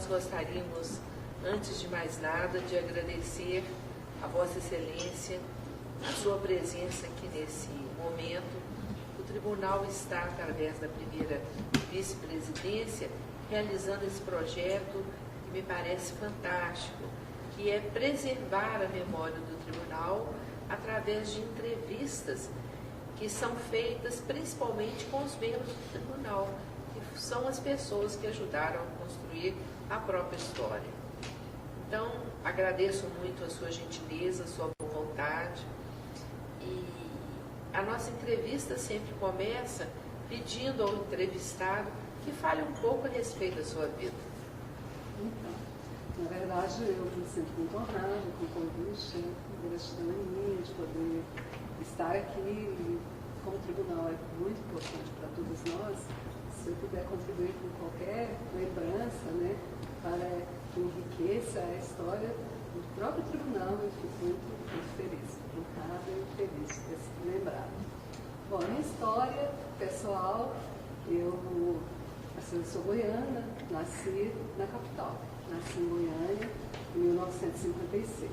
nós gostaríamos, antes de mais nada, de agradecer a Vossa Excelência, a sua presença aqui nesse momento. O Tribunal está, através da primeira vice-presidência, realizando esse projeto que me parece fantástico, que é preservar a memória do Tribunal através de entrevistas que são feitas principalmente com os membros do Tribunal, que são as pessoas que ajudaram a construir a própria história. Então, agradeço muito a sua gentileza, a sua boa vontade. E a nossa entrevista sempre começa pedindo ao entrevistado que fale um pouco a respeito da sua vida. Então, na verdade, eu me sinto muito honrada com o convite, gratidão é minha de poder estar aqui. Como o tribunal é muito importante para todos nós, se eu puder contribuir com qualquer lembrança, né, para que enriqueça a história do próprio tribunal, eu fico muito feliz, honrada e feliz de ter sido lembrado. Bom, minha história pessoal, eu sou goiana, nasci na capital, nasci em Goiânia em 1956.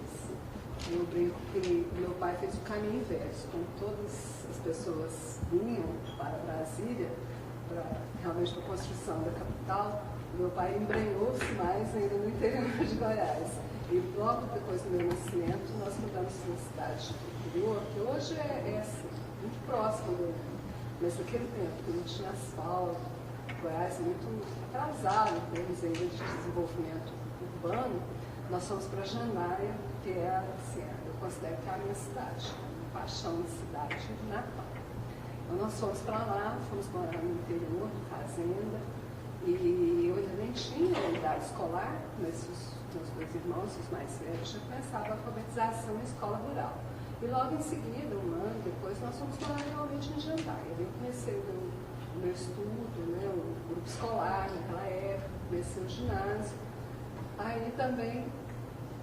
Eu brinco que meu pai fez o caminho inverso, quando todas as pessoas vinham para Brasília, realmente para a construção da capital, meu pai embrenhou-se mais ainda no interior de Goiás. E logo depois do meu nascimento, nós mudamos para uma cidade do interior, que hoje é assim, muito próximo do Goiânia. Mas naquele tempo, que não tinha asfalto, Goiás é muito atrasado em termos ainda de desenvolvimento urbano, nós fomos para Jandaia, que é, assim, eu considero que é a minha cidade, paixão de cidade natal. Então nós fomos para lá, fomos morar no interior, de fazenda, e eu ainda nem tinha idade escolar, mas os meus dois irmãos, os mais velhos, já começavam a alfabetização em escola rural. E logo em seguida, um ano depois, nós fomos morar realmente em Jandaia. Eu comecei o meu estudo, né, o grupo escolar naquela época, comecei o ginásio. Aí também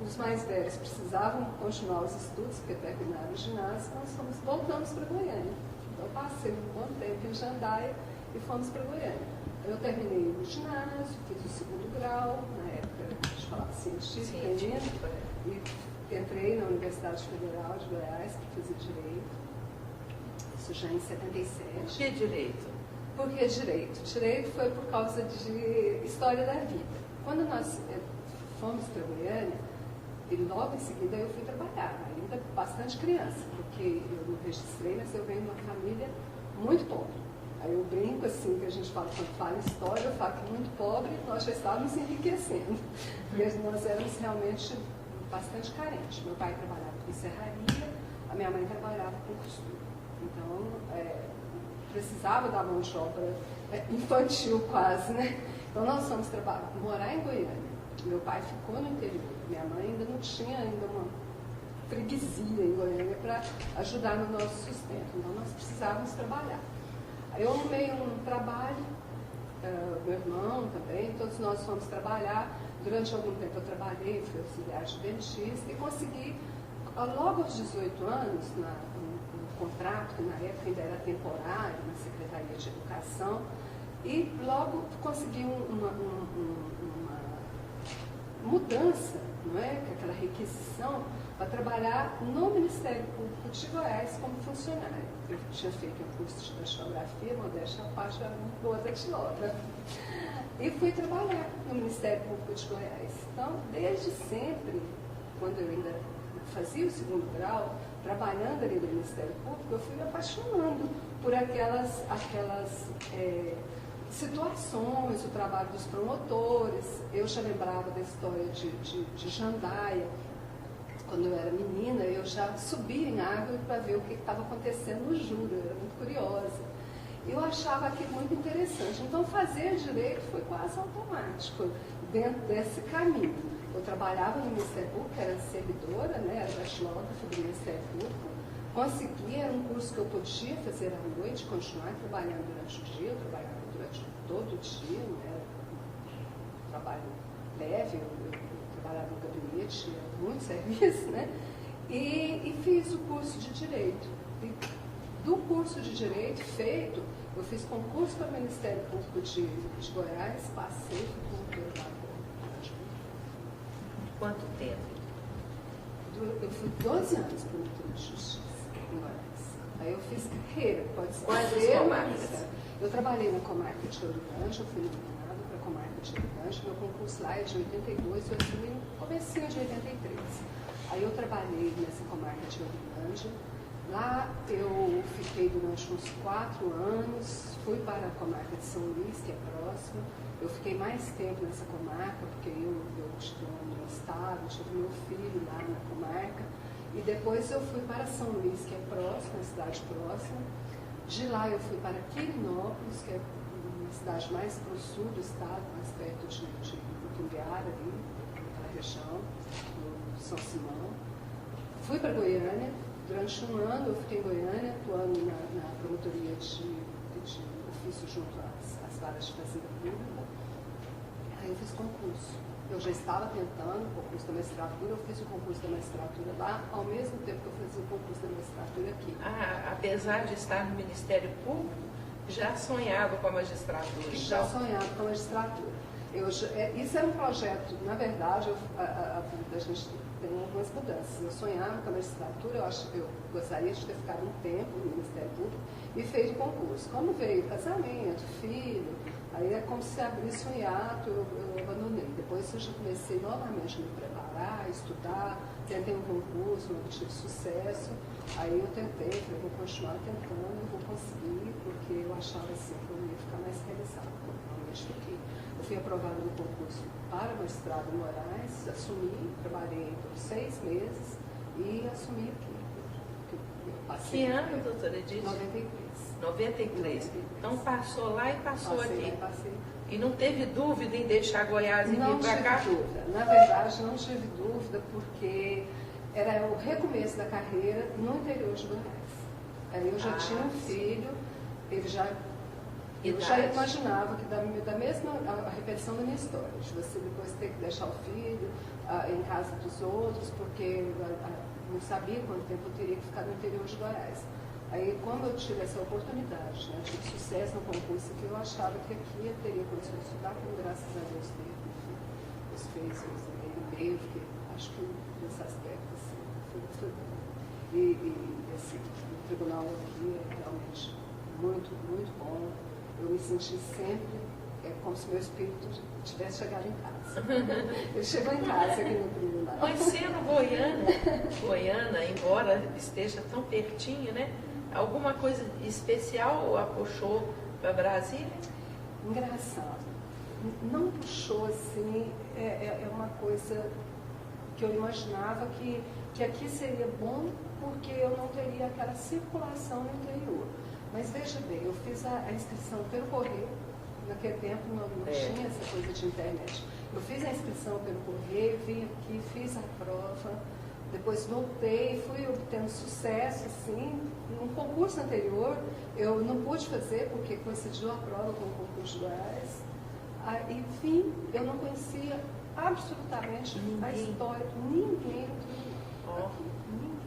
os mais velhos precisavam continuar os estudos, porque terminaram o ginásio, nós voltamos para Goiânia. Então eu passei um bom tempo em Jandaia e fomos para Goiânia. Eu terminei o ginásio, fiz o segundo grau, na época a gente falava científica ainda, e entrei na Universidade Federal de Goiás para fazer Direito, isso já em 77. Por que Direito? Por que Direito? Direito foi por causa de História da Vida. Quando nós fomos para Goiânia, e logo em seguida eu fui trabalhar, ainda bastante criança, porque eu não registrei, mas eu venho de uma família muito pobre. Aí eu brinco assim, que a gente fala, quando fala história, eu falo que muito pobre, nós já estávamos enriquecendo, porque nós éramos realmente bastante carentes. Meu pai trabalhava com serraria, a minha mãe trabalhava com costura. Então, precisava da mão de obra infantil quase, né? Então nós fomos morar em Goiânia. Meu pai ficou no interior. Minha mãe ainda não tinha uma freguesia em Goiânia para ajudar no nosso sustento. Então nós precisávamos trabalhar. Aí eu arrumei um trabalho, meu irmão também, todos nós fomos trabalhar. Durante algum tempo eu trabalhei, fui auxiliar de dentista e consegui, logo aos 18 anos, um contrato, que na época ainda era temporário, na Secretaria de Educação, e logo consegui uma mudança, não é? Aquela requisição para trabalhar no Ministério Público de Goiás como funcionário. Eu tinha feito um curso de datilografia, modéstia à parte, era muito boa datilógrafa. E fui trabalhar no Ministério Público de Goiás. Então, desde sempre, quando eu ainda fazia o segundo grau, trabalhando ali no Ministério Público, eu fui me apaixonando por aquelas situações, o trabalho dos promotores. Eu já lembrava da história de Jandaia. Quando eu era menina, eu já subia em árvore para ver o que estava acontecendo no júri, eu era muito curiosa. Eu achava aquilo muito interessante. Então, fazer direito foi quase automático dentro desse caminho. Eu trabalhava no Ministério Público, era servidora, né, era datilógrafa do Ministério Público. Consegui, era um curso que eu podia fazer à noite, continuar trabalhando durante o dia, eu trabalhava durante todo o dia, né, trabalho leve, eu trabalhava no gabinete, muito serviço, né, e fiz o curso de Direito. E do curso de Direito feito, eu fiz concurso para o Ministério Público de Goiás, passei, fui promotora da quanto tempo? Eu fui 12 anos promotora de justiça em Goiás. Aí eu fiz carreira, pode ser. Quantas comarcas? Eu trabalhei na comarca de Ouro Grande, eu fui nomeada para a comarca de Ouro Grande, meu concurso lá é de 82, eu assumi no comecinho de 83. Aí eu trabalhei nessa comarca de Ouro Grande. Lá eu fiquei durante uns 4 anos, fui para a comarca de São Luís, que é próxima. Eu fiquei mais tempo nessa comarca, porque eu estou no estado, tive meu filho lá na comarca. E depois eu fui para São Luís, que é próximo, uma cidade próxima. De lá eu fui para Quirinópolis, que é uma cidade mais para o sul do estado, mais perto de Itumbiara, ali, naquela região, no São Simão. Fui para Goiânia. Durante um ano eu fiquei em Goiânia, atuando na promotoria de ofício junto às varas de fazenda pública. Aí eu fiz concurso. Eu já estava tentando o concurso da magistratura, eu fiz o concurso da magistratura lá, ao mesmo tempo que eu fazia o concurso da magistratura aqui. Apesar de estar no Ministério Público, já sonhava com a magistratura? Já sonhava com a magistratura. Isso era um projeto, na verdade, a gente tem algumas mudanças. Eu sonhava com a magistratura, eu gostaria de ter ficado um tempo no Ministério Público e feito o concurso. Como veio casamento, filho, aí é como se abrisse um hiato, eu abandonei. Depois eu já comecei novamente a me preparar, a estudar, tentei um concurso, não tive sucesso. Aí eu tentei, falei, vou continuar tentando, eu vou conseguir, porque eu achava assim que eu ia ficar mais realizada, como realmente fiquei. Eu fui aprovada no concurso para magistrado em Moraes, assumi, trabalhei por 6 meses e assumi aqui. Que ano, doutora Edith? 93. 93. Então passou lá e passou aqui. Passei. E não teve dúvida em deixar Goiás e vir para cá? Não tive dúvida. Na verdade, não tive dúvida porque era o recomeço da carreira no interior de Goiás. Aí eu já tinha um filho, ele já... Eu já imaginava que da mesma a repetição da minha história, de você depois ter que deixar o filho em casa dos outros, porque não sabia quanto tempo eu teria que ficar no interior de Goiás. Aí, como eu tive essa oportunidade, né, tive sucesso no concurso aqui, eu achava que aqui eu teria condições de estudar, como graças a Deus teve, os fez, ele veio, porque acho que nesse aspecto assim, foi bom. E assim, o tribunal aqui é realmente muito, muito bom. Eu me senti sempre como se meu espírito tivesse chegado em casa. Ele chegou em casa aqui no tribunal. Mas sendo goiana, embora esteja tão pertinho, né? Alguma coisa especial a puxou para Brasília? Engraçado. Não puxou assim, é uma coisa que eu imaginava que aqui seria bom porque eu não teria aquela circulação no interior. Mas veja bem, eu fiz a inscrição pelo correio, naquele tempo não tinha essa coisa de internet. Eu fiz a inscrição pelo correio, vim aqui, fiz a prova, depois voltei, fui obtendo sucesso, assim. No concurso anterior, eu não pude fazer, porque coincidiu a prova com o concurso de Goiás. Enfim, eu não conhecia absolutamente a história, ninguém aqui, ninguém.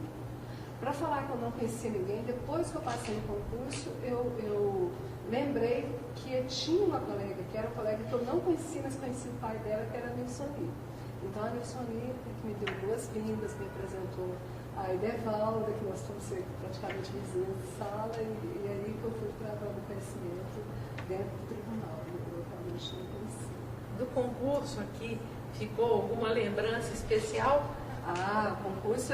Para falar que eu não conhecia ninguém, depois que eu passei no concurso, eu lembrei que tinha uma colega, que era uma colega que eu não conhecia, mas conhecia o pai dela, que era a Nilsoni. Então a Nilsoni que me deu boas-vindas, me apresentou a Idevalda, que nós fomos praticamente vizinhos de sala, e aí que eu fui travando conhecimento dentro do tribunal. Eu realmente não conhecia. Do concurso aqui, ficou alguma lembrança especial? Concurso,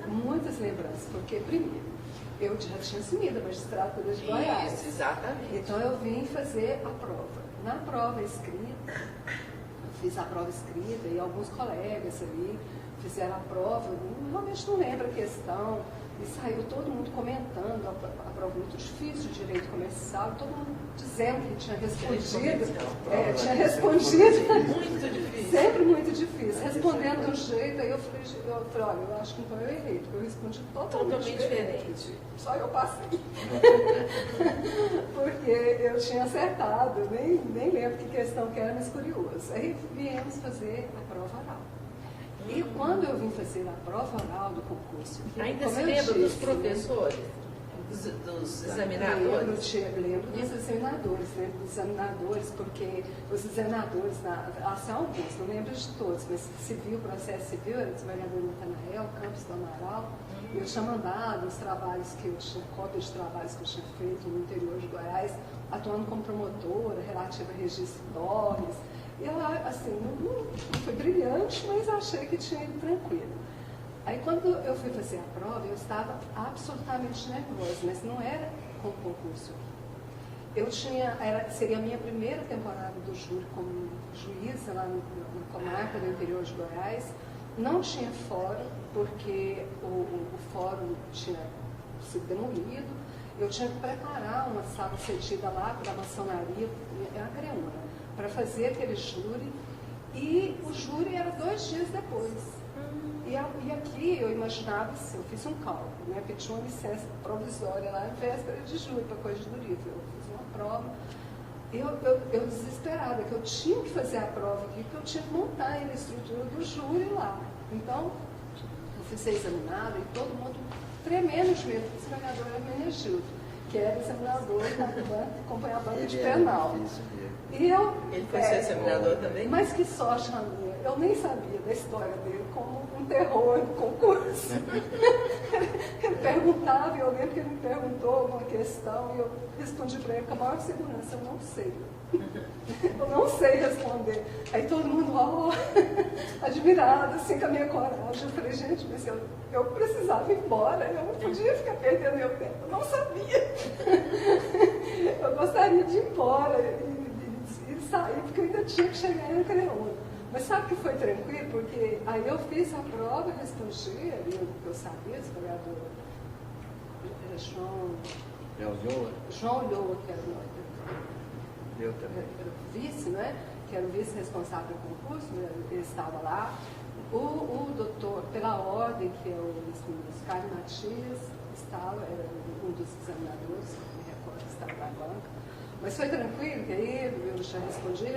muitas lembranças, porque primeiro, eu já tinha assumido a magistratura de Goiás. Isso, exatamente. Então eu vim fazer a prova. Na prova escrita, eu fiz a prova escrita e alguns colegas ali fizeram a prova, eu realmente não lembro a questão, e saiu todo mundo comentando, a prova muito difícil, direito comercial, todo mundo dizendo que tinha respondido. Tinha respondido. Muito difícil. Sempre muito difícil. Respondendo de um jeito, aí eu falei, olha, eu acho que então eu errei, porque eu respondi totalmente diferente. Só eu passei. Porque eu tinha acertado, nem lembro que questão que era, mas curioso. Aí viemos fazer a prova oral. E quando eu vim fazer a prova oral do concurso... Ainda se lembra dos professores? dos examinadores? Lembro dos examinadores, porque os examinadores, assim, alguns, não lembro de todos, mas civil, processo civil, era o desembargador Natanael, Campos do Amaral, e eu tinha mandado os trabalhos que eu tinha, cópias de trabalhos que eu tinha feito no interior de Goiás, atuando como promotora, relativa a registro DORES. E eu, assim, não foi brilhante, mas achei que tinha ido tranquilo. Aí, quando eu fui fazer a prova, eu estava absolutamente nervosa, mas não era com concurso. Eu seria a minha primeira temporada do júri como juíza lá na comarca do interior de Goiás. Não tinha fórum, porque o fórum tinha sido demolido. Eu tinha que preparar uma sala cedida lá para a maçonaria, a Creuna, para fazer aquele júri. E o júri era 2 dias depois. E aqui eu imaginava assim, eu fiz um cálculo, né? Pedi uma licença provisória lá em véspera de julho para coisa do livro. Eu fiz uma prova. Eu desesperada, que eu tinha que fazer a prova aqui, porque eu tinha que montar a estrutura do júri lá. Então, eu fui ser examinada e todo mundo tremendo de medo, porque o examinador era o Menegildo, que era examinador da acompanhar a banca de penal. E ele foi ser examinador também? Mas que sorte a minha. Eu nem sabia da história dele como um terror no concurso. Ele perguntava, e eu lembro que ele me perguntou uma questão, e eu respondi para ele com a maior segurança, eu não sei. Eu não sei responder. Aí todo mundo, admirado, assim, com a minha coragem. Eu falei, gente, mas eu precisava ir embora, eu não podia ficar perdendo meu tempo. Eu não sabia. Eu gostaria de ir embora e sair, porque eu ainda tinha que chegar em Creona. Mas sabe que foi tranquilo? Porque aí eu fiz a prova, respondi, eu sabia, o desembargador era João Ulloa, que era o vice, né? Que era o vice responsável pelo concurso, ele estava lá. O doutor, pela ordem, que é o Carlos Matias, era um dos examinadores, me recordo, estava na banca. Mas foi tranquilo, que aí eu já respondi o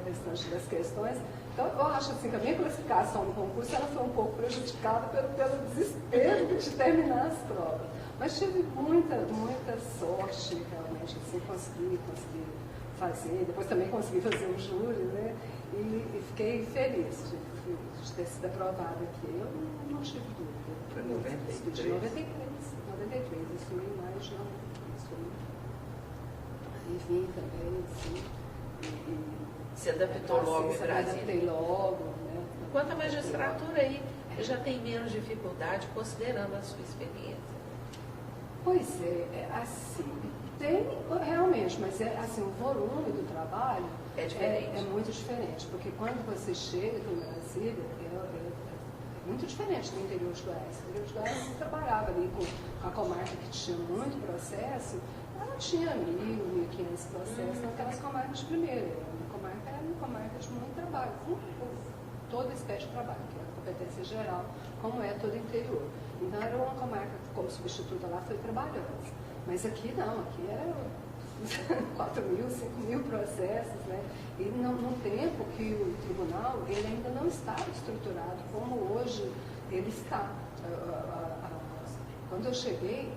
restante das questões. Então, eu acho assim, que a minha classificação no concurso ela foi um pouco prejudicada pelo desespero de terminar as provas. Mas tive muita sorte, realmente, assim, consegui fazer. Depois também consegui fazer o júri, né? E fiquei feliz de ter sido aprovada aqui. Eu não tive dúvida. Foi em 93? De 93, isso em maio de 93. E vim também, assim. Se adaptou logo em Brasília? Adaptei logo, né? Quanto à magistratura aí, já tem menos dificuldade, considerando a sua experiência? Pois assim, tem realmente, mas assim, o volume do trabalho é diferente. É muito diferente, porque quando você chega aqui em Brasília, é muito diferente do interior de Goiás. No interior de Goiás, você trabalhava ali com a comarca que tinha muito processo, ela tinha 1.000, 1.500 processos naquelas comarcas de primeira. A comarca era uma comarca de muito trabalho, com toda espécie de trabalho, que é a competência geral, como é todo o interior. Então era uma comarca que, como substituta lá, foi trabalhosa. Mas aqui não, aqui era 4.000, 5.000 processos, né? E no tempo que o tribunal, ele ainda não estava estruturado como hoje ele está. Quando eu cheguei,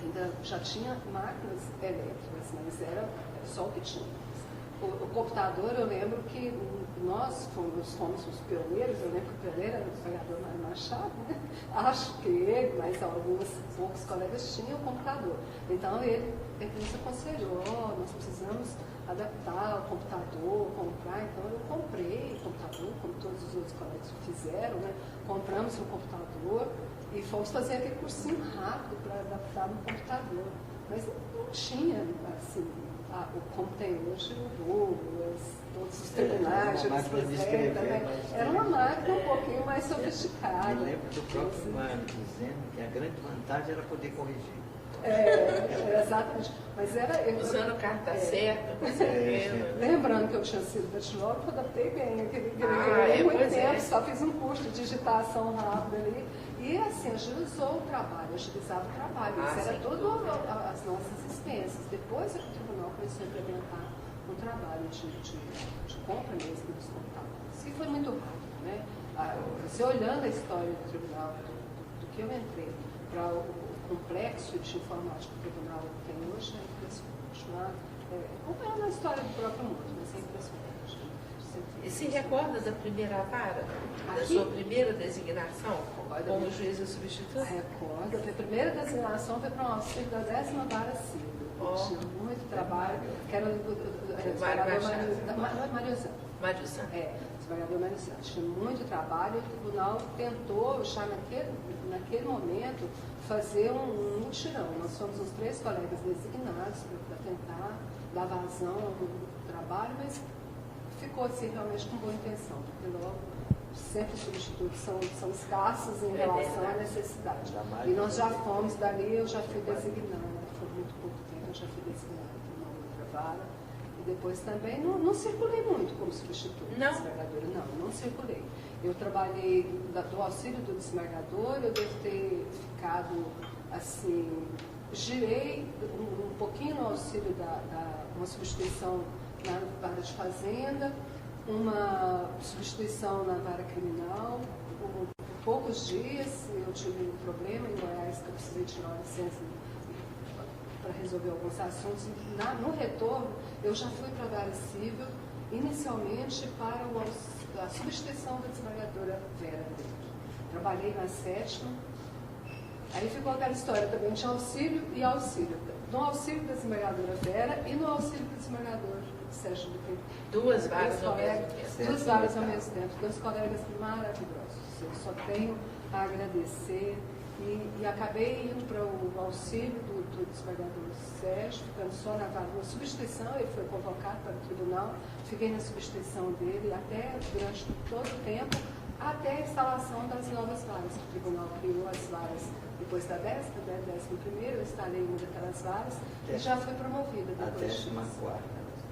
ainda já tinha máquinas elétricas, mas era só o que tinha. O computador, eu lembro que nós fomos os pioneiros, eu lembro que o pioneiro era o desembargador Mário Machado, né? Acho que ele, mas poucos colegas tinham computador. Então ele nos aconselhou, nós precisamos adaptar o computador, comprar. Então eu comprei o computador, como todos os outros colegas fizeram, né? Compramos um computador e fomos fazer aquele cursinho rápido para adaptar no computador. Mas não tinha, assim, como tem hoje o Google, todos os tribunais, era uma máquina um pouquinho mais sofisticada. Eu lembro do próprio Mário dizendo que a grande vantagem era poder corrigir. Exatamente. Mas era. Usando carta certa, com certeza. Lembrando que eu tinha sido datilógrafo, eu adaptei bem aquele muito tempo, só fiz um curso de digitação rápida ali. E assim, agilizou o trabalho, agilizava o trabalho. Isso era todas as nossas expensas. Depois o tribunal começou a implementar um trabalho de compra mesmo dos computadores. E foi muito rápido, né? Você olhando a história do tribunal, do que eu entrei, para o complexo de informática que o tribunal tem hoje, é impressionante. Acompanhando a história do próprio mundo, mas é impressionante. E se recorda da primeira vara? Da Aqui? sua primeira designação como juíza substituta? Recordo. A primeira designação foi para um auxílio da 10ª Vara Civil. Tinha muito trabalho, que era o desembargador Mário Santos. Desembargador Mário Santos. Tinha muito trabalho e o tribunal tentou, já naquele momento, fazer um mutirão. Nós fomos os 3 colegas designados para tentar dar vazão ao trabalho, mas ficou assim realmente com boa intenção, porque logo sempre os substitutos são escassos em relação à necessidade. E nós já fomos dali, eu já fui designada, foi muito pouco tempo, eu já fui designada para uma outra vara. E depois também não circulei muito como substituto desembargadora, não circulei. Eu trabalhei do auxílio do desembargador, eu devo ter ficado assim, girei um pouquinho no auxílio uma substituição na vara de fazenda, uma substituição na vara criminal. Por poucos dias eu tive um problema em Goiás que eu precisei tirar uma licença para resolver alguns assuntos. No retorno, eu já fui para a vara civil, inicialmente para a substituição da desembargadora Vera. Trabalhei na 7ª. Aí ficou aquela história também de auxílio e auxílio. No auxílio da desembargadora Vera e no auxílio do desembargador Sérgio do Pedro. Duas varas ao mesmo tempo. 2 varas ao mesmo tempo. 2 colegas maravilhosos. Eu só tenho a agradecer. E acabei indo para o auxílio do desembargador Sérgio, ficando só na vara. Na substituição, ele foi convocado para o tribunal. Fiquei na substituição dele até durante todo o tempo, até a instalação das novas varas. O tribunal criou as varas depois da 11ª, eu instalei uma daquelas varas e já fui promovida depois.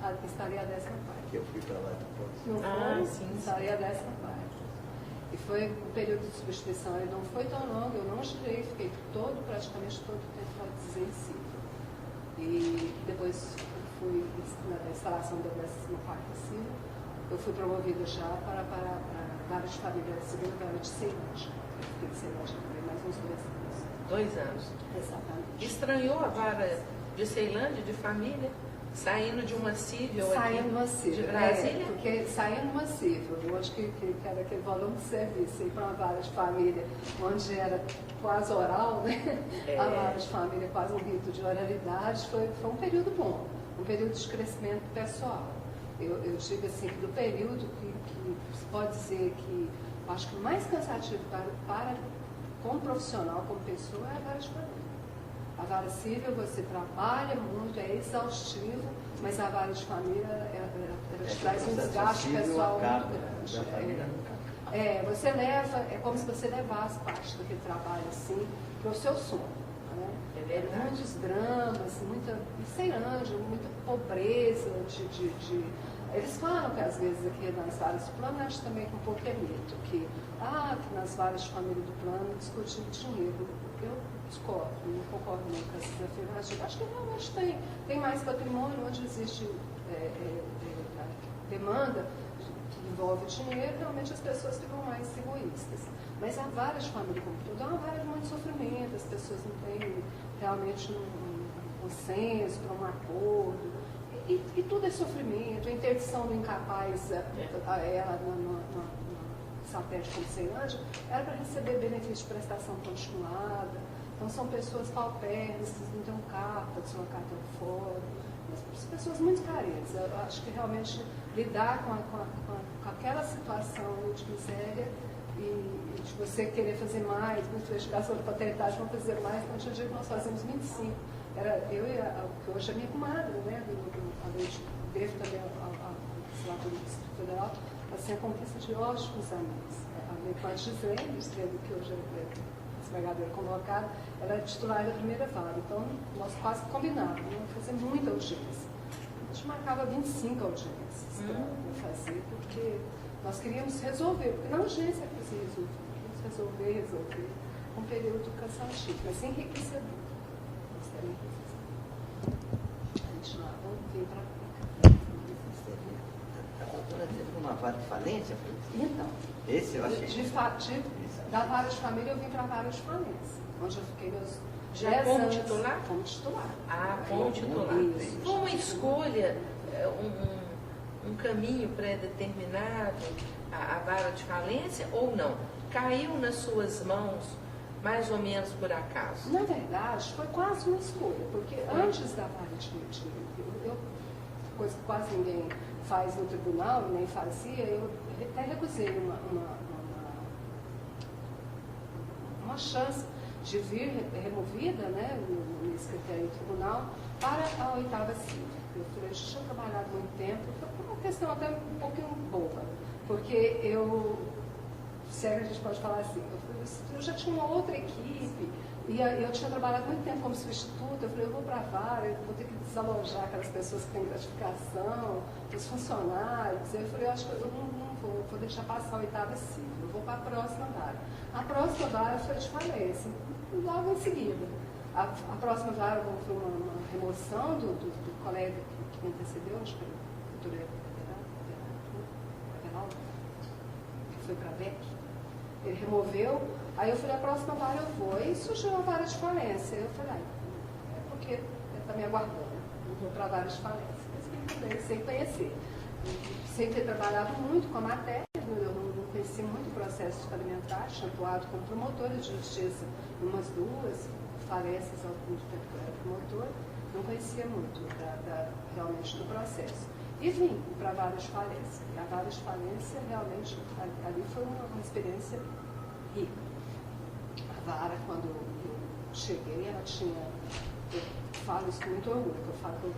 A 14ª. Instalei a 14ª. Que eu fui para lá depois. Não foi? Sim. Instalei a 14ª. E foi um período de substituição, ele não foi tão longo, eu não girei, fiquei praticamente todo o tempo, pode dizer, civil. E depois fui na instalação da 14ª civil, eu fui promovida já para a vara de família, a segunda vara de Ceilândia. Eu fiquei em Ceilândia também mais uns 2 anos. 2 anos. Exatamente. Estranhou a vara de Ceilândia, de família? Saindo de uma cível de Brasília? Porque saindo de uma cível, hoje que era aquele volume de serviço, ir para uma vara de família, onde era quase oral, né? A vara de família, quase um rito de oralidade, foi um período bom, um período de crescimento pessoal. Eu digo assim, que do período que se pode dizer que eu acho que o mais cansativo como profissional, como pessoa, é a vara de família. A vara civil você trabalha muito, é exaustivo, mas a vara de família ela te traz um desgaste pessoal muito grande. Você leva, é como se você levasse parte daquele trabalho assim para o seu sono. Né? É verdade. Muitos dramas, muita pobreza Eles falam que às vezes aqui nas varas do plano, acho também que um pouco é mito, que nas varas de família do plano discutir dinheiro. Eu discordo, não concordo muito com essa afirmação. Acho que realmente tem mais patrimônio onde existe demanda que envolve dinheiro, realmente as pessoas ficam mais egoístas. Mas a vara de família como tudo é uma vara de muito sofrimento, as pessoas não têm realmente um consenso para um acordo. E tudo é sofrimento, a interdição do incapaz, ela no satélite como Ceilândia, era para receber benefício de prestação continuada. Então são pessoas paupérrimas, que não têm um carro para deslocar até o fórum, mas pessoas muito carentes. Eu acho que realmente lidar com aquela situação de miséria e de você querer fazer mais, muitas vezes de paternidade vão fazer mais, então tinha dia que nós fazemos 25. Era eu e que hoje é minha comadre, né? Devo também ao legislatura do Distrito Federal, assim, a conquista de ótimos amigos. A minha irmã Gislene, que hoje é desembargadora convocada, ela é titular da primeira vara. Então, nós quase combinávamos, fazer muita audiência. A gente marcava 25 audiências para fazer, porque nós queríamos resolver, porque na audiência é que se resolve. Queríamos resolver. Um período cansativo, mas enriquecedor. A gente lá, vem para cá. A doutora teve uma vara de falência? Então, esse eu achei. Da vara de família eu vim para a vara de falência, onde eu fiquei Já 10 como anos, titular? Como titular. Como titular. Isso. Foi uma escolha, um caminho pré-determinado, a vara de falência, ou não? Caiu nas suas mãos mais ou menos por acaso? Na verdade, foi quase uma escolha, porque antes da vara de coisa que quase ninguém faz no tribunal, nem fazia, eu até recusei uma chance de vir removida, né, nesse critério do tribunal, para a 8ª civil. Eu falei, eu já tinha trabalhado muito tempo, foi uma questão até um pouquinho boba, porque se a gente pode falar assim, eu já tinha uma outra equipe, e eu tinha trabalhado muito tempo como substituta, eu falei, eu vou para a vara, eu vou ter que desalojar aquelas pessoas que têm gratificação, os funcionários. Eu falei, eu acho que eu não vou deixar passar a 8ª civil, eu vou para a próxima vara. A próxima vara foi de falência, logo em seguida. A próxima vara foi uma remoção do colega que me antecedeu, acho que o doutor Everaldo, que foi para a BEC. Ele removeu, aí eu falei, a próxima vara eu vou. E surgiu a vara de falência. Eu falei, é porque ele está me aguardando, eu vou para a vara de falência. Mas sem conhecer. Sem ter trabalhado muito com a matéria, eu não conhecia muito o processo alimentar, tinha atuado como promotora de justiça em umas 2 falências ao ponto de tempo que eu era promotora, não conhecia muito realmente do processo. E vim para a vara de falência. E a vara de falência, realmente, ali foi uma experiência rica. A vara, quando eu cheguei, ela tinha, eu falo isso com muito orgulho, porque eu falo que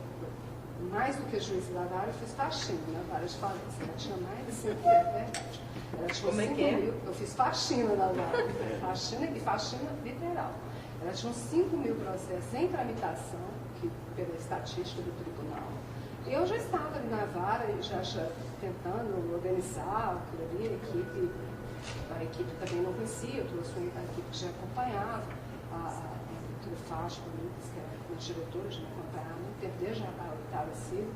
mais do que juiz da vara, eu fiz faxina na vara de falência. Ela tinha mais de 5 mil, é verdade. Ela tinha 5 mil, eu fiz faxina na vara, faxina e faxina literal. Ela tinha uns 5 mil processos em tramitação, pela estatística do tribunal. Eu já estava ali na vara, já tentando organizar aquilo ali, a equipe também não conhecia, eu trouxe uma equipe que já acompanhava, a doutora Fátima, que era uma diretora, já me acompanhava muito tempo, desde a 8ª civil,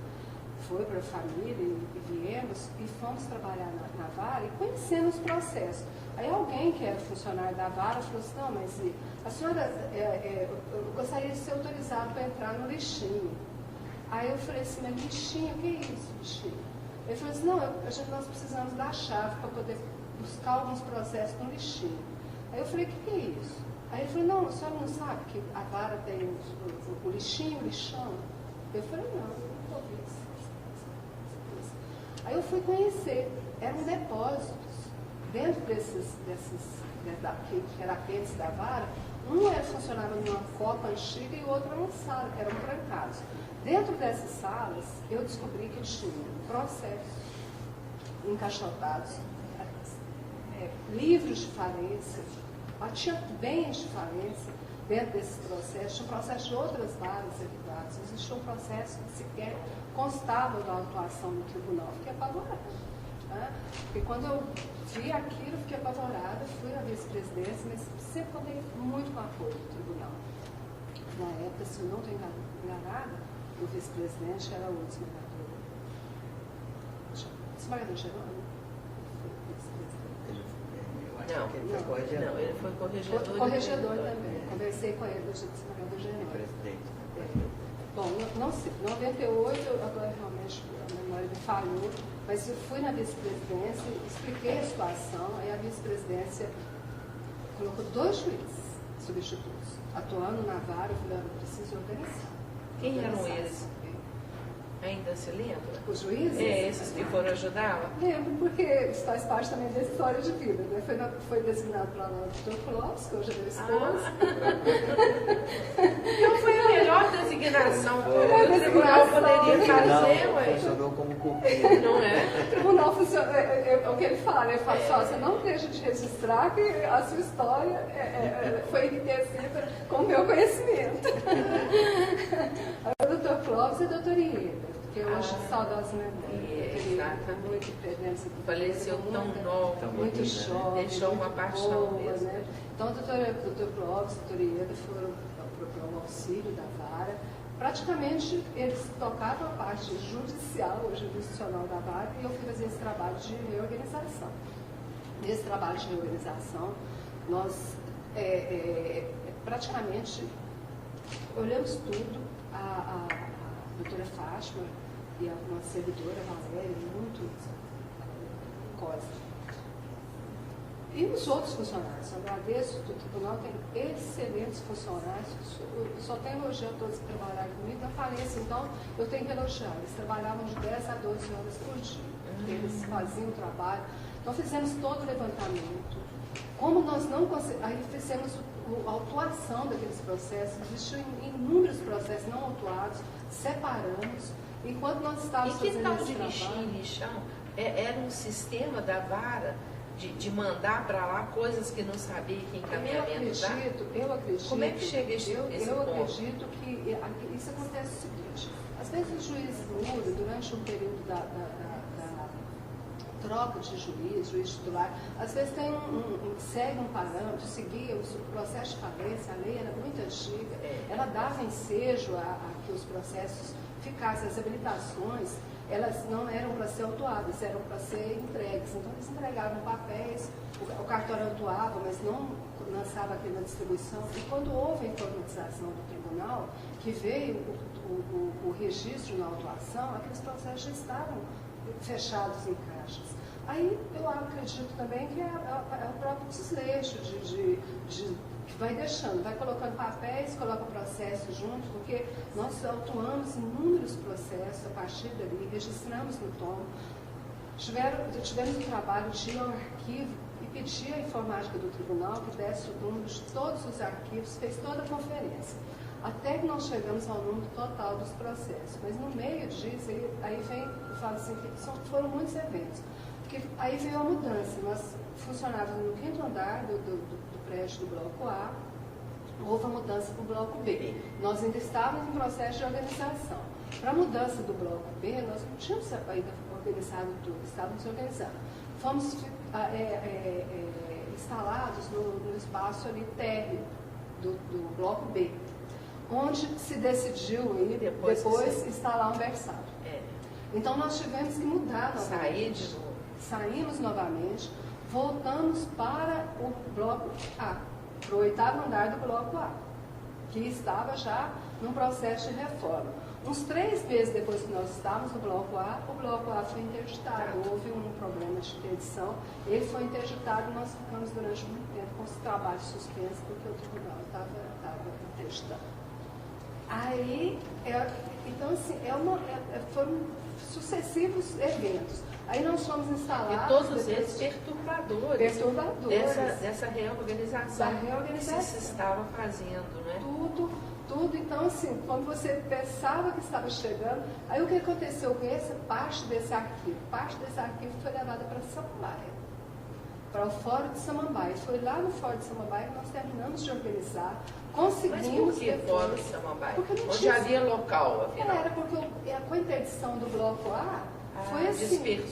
foi para a família e viemos e fomos trabalhar na vara e conhecendo os processos. Aí alguém que era funcionário da vara falou assim, não, mas a senhora, eu gostaria de ser autorizado para entrar no lixinho. Aí eu falei assim, mas lixinho, o que é isso, lixinho? Ele falou assim, não, nós precisamos da chave para poder buscar alguns processos no lixinho. Aí eu falei, o que é isso? Aí ele falou, não, a senhora não sabe que a vara tem o lixinho, o lixão? Eu falei, não ouvi isso. Aí eu fui conhecer, eram depósitos. Dentro que era apêndice da vara, um funcionava numa copa antiga e o outro numa sala, que eram trancados. Dentro dessas salas, eu descobri que tinha processos encaixotados, livros de falência, tinha bens de falência dentro desses processos, tinha processo de outras varas derivadas, existia um processo que sequer constava da atuação do tribunal. Fiquei apavorada. Porque quando eu vi aquilo, fiquei apavorada, fui à vice-presidência, mas sempre contei muito com o apoio do tribunal. Na época, se eu não estou enganada, o vice-presidente era o desembargador. Desembargador Gerônimo? Não, ele foi corregedor. Corregedor também. Conversei com ele, o desembargador Gerônimo. Bom, não sei, em 98, agora realmente a memória me falhou, mas eu fui na vice-presidência, expliquei a situação, aí a vice-presidência colocou 2 juízes substitutos, atuando na vara, eu falei, eu preciso organizar. Quem eram eles? Ainda se lembra? Os juízes? Esses que foram ajudar? Lembro, porque isso faz parte também da história de vida, né? Foi designado para lá o doutor Clóvis, que hoje é meu esposo. Então foi a melhor designação que o tribunal poderia fazer, ué. Funcionou como cupim. Não é? O tribunal funciona, é o que ele fala, ele fala só, você não deixa de registrar que a sua história foi enriquecida com o meu conhecimento. O doutor Clóvis e a doutora Ieda, que eu acho saudosa memória. Muito presença. Faleceu tão nova, muito jovem, deixou uma paixão boa, mesmo. né? Então, o doutor Clóvis e a doutora Ieda foram procurar o auxílio da vara. Praticamente, eles tocavam a parte judicial ou jurisdicional da vara e eu fui fazer esse trabalho de reorganização. Nesse trabalho de reorganização, nós praticamente olhamos tudo, a doutora Fátima e a nossa servidora, Valéria, muito Costa. E os outros funcionários, eu agradeço, o tribunal tem excelentes funcionários, eu só tenho elogiado todos que trabalharam comigo, na falência, então eu tenho que elogiar, eles trabalhavam de 10 a 12 horas por dia, eles faziam o trabalho, então fizemos todo o levantamento, como nós não conseguimos, aí fizemos a autuação daqueles processos, existiam inúmeros processos não autuados, separamos, enquanto nós estávamos fazendo esse trabalho. E que tal de lixão? Era um sistema da vara de mandar para lá coisas que não sabia que encaminhamento dá? Eu acredito. Como é que chega esse ponto? Eu acredito que isso acontece o seguinte, às vezes o juiz muda durante um período da troca de juiz titular, às vezes segue um parâmetro, seguia o processo de falência, a lei era muito antiga, ela dava ensejo a que os processos ficassem, as habilitações, elas não eram para ser autuadas, eram para ser entregues. Então eles entregavam papéis, o cartório autuava, mas não lançava aquilo na distribuição. E quando houve a informatização do tribunal, que veio o registro na autuação, aqueles processos já estavam fechados em caixas. Aí eu acredito também que é o próprio desleixo que vai deixando, vai colocando papéis, coloca processo junto, porque nós autuamos inúmeros processos a partir dali, registramos no tomo. Tivemos o trabalho de ir ao arquivo e pedir a informática do tribunal que desse o número de todos os arquivos, fez toda a conferência. Até que nós chegamos ao número total dos processos. Mas no meio disso, aí vem, eu falo assim, que foram muitos eventos. Porque aí veio a mudança. Nós funcionávamos no 5º andar do prédio do bloco A, houve a mudança para o bloco B. Nós ainda estávamos em processo de organização. Para a mudança do bloco B, nós não tínhamos ainda organizado tudo, estávamos organizando. Fomos instalados no espaço ali térreo do bloco B, onde se decidiu depois instalar um berçário. Então nós tivemos que mudar novamente. Saímos novamente, voltamos para o bloco A, para o 8º andar do bloco A, que estava já num processo de reforma. Uns 3 meses depois que nós estávamos no bloco A, o bloco A foi interditado. Houve um problema de interdição, ele foi interditado e nós ficamos durante muito tempo com os trabalhos suspensos, porque o tribunal estava interditado. Aí, então assim, foram sucessivos eventos. Aí nós fomos instalados... E todos eles perturbadores. Dessa reorganização que se estava fazendo, né? Tudo. Então, assim, quando você pensava que estava chegando, aí o que aconteceu com essa parte desse arquivo? Parte desse arquivo foi levada para Samambaia, para o Fórum de Samambaia. Foi lá no Fórum de Samambaia que nós terminamos de organizar, conseguimos... Mas por que Fórum de Samambaia? Onde havia local, afinal? Era porque com a interdição do bloco A, foi assim...